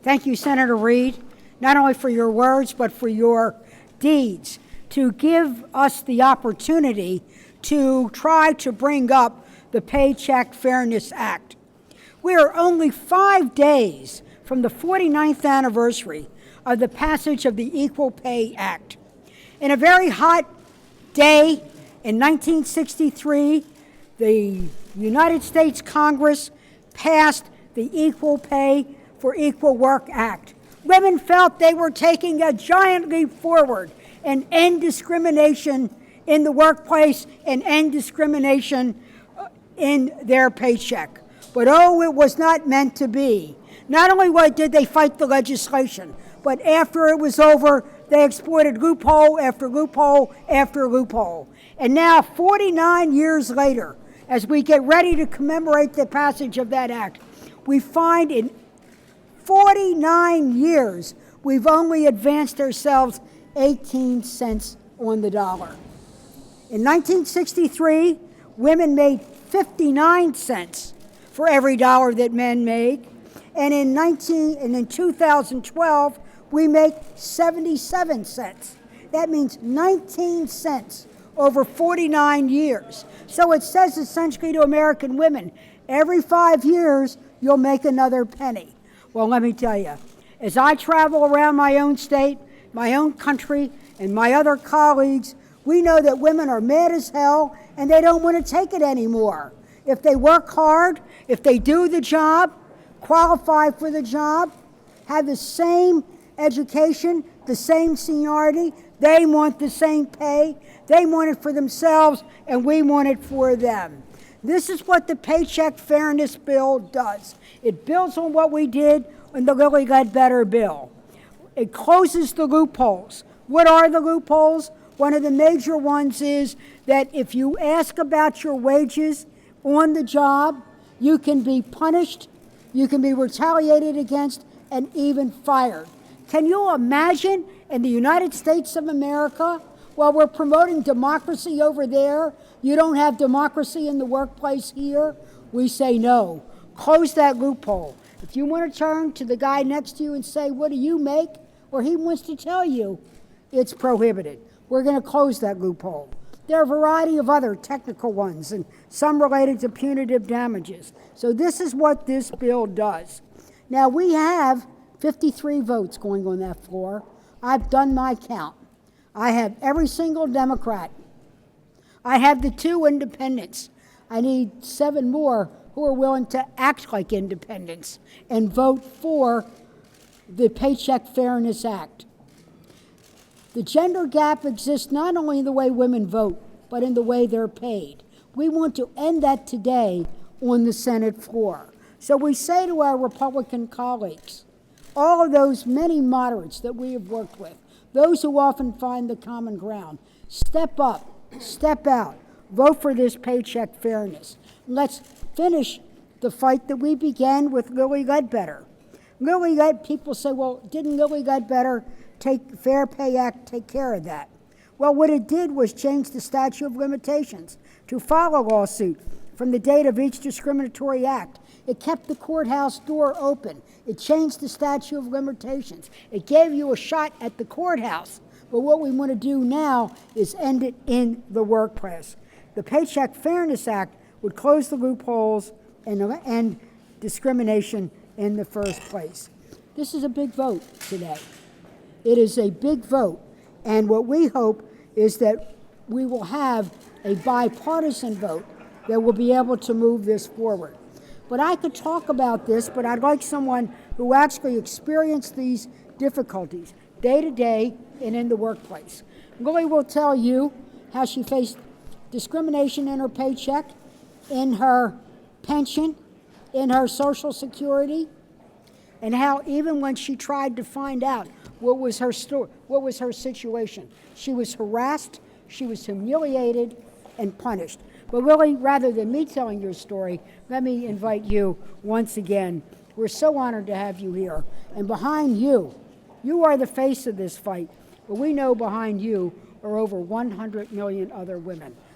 Thank you, Senator Reid, not only for your words, but for your deeds, to give us the opportunity to try to bring up the Paycheck Fairness Act. We are only 5 days from the 49th anniversary of the passage of the Equal Pay Act. In a very hot day in 1963, the United States Congress passed the Equal Pay for Equal Work Act. Women felt they were taking a giant leap forward and end discrimination in the workplace and end discrimination in their paycheck. But oh, it was not meant to be. Not only did they fight the legislation, but after it was over, they exploited loophole after loophole after loophole. And now, 49 years later, as we get ready to commemorate the passage of that act, we find in 49 years, we've only advanced ourselves 18 cents on the dollar. In 1963, women made 59 cents for every dollar that men make. And in 2012, we make 77 cents. That means 19 cents over 49 years. So it says essentially to American women, every 5 years, you'll make another penny. Well, let me tell you, as I travel around my own state, my own country, and my other colleagues, we know that women are mad as hell and they don't want to take it anymore. If they work hard, if they do the job, qualify for the job, have the same education, the same seniority, they want the same pay, they want it for themselves, and we want it for them. This is what the Paycheck Fairness Bill does. It builds on what we did in the Lilly Ledbetter bill. It closes the loopholes. What are the loopholes? One of the major ones is that if you ask about your wages on the job, you can be punished, you can be retaliated against, and even fired. Can you imagine in the United States of America, while we're promoting democracy over there, you don't have democracy in the workplace here? We say no. Close that loophole. If you want to turn to the guy next to you and say, what do you make? Or he wants to tell you, it's prohibited. We're going to close that loophole. There are a variety of other technical ones, and some related to punitive damages. So this is what this bill does. Now, we have 53 votes going on that floor. I've done my count. I have every single Democrat. I have the 2 independents. I need 7 more who are willing to act like independents and vote for the Paycheck Fairness Act. The gender gap exists not only in the way women vote, but in the way they're paid. We want to end that today on the Senate floor. So we say to our Republican colleagues, all of those many moderates that we have worked with, those who often find the common ground, step up, step out, vote for this paycheck fairness. Let's finish the fight that we began with Lilly Ledbetter. People say, well, didn't Lilly Ledbetter Fair Pay Act take care of that? Well, what it did was change the statute of limitations to file a lawsuit from the date of each discriminatory act. It kept the courthouse door open. It changed the statute of limitations. It gave you a shot at the courthouse. But what we want to do now is end it in the workplace. The Paycheck Fairness Act would close the loopholes and end discrimination in the first place. This is a big vote today. It is a big vote. And what we hope is that we will have a bipartisan vote that will be able to move this forward. But I could talk about this, but I'd like someone who actually experienced these difficulties day to day and in the workplace. Lily will tell you how she faced discrimination in her paycheck, in her pension, in her Social Security, and how even when she tried to find out what was her story, what was her situation, she was harassed, she was humiliated, and punished. But really, rather than me telling your story, let me invite you once again. We're so honored to have you here. And behind you, you are the face of this fight, but we know behind you are over 100 million other women.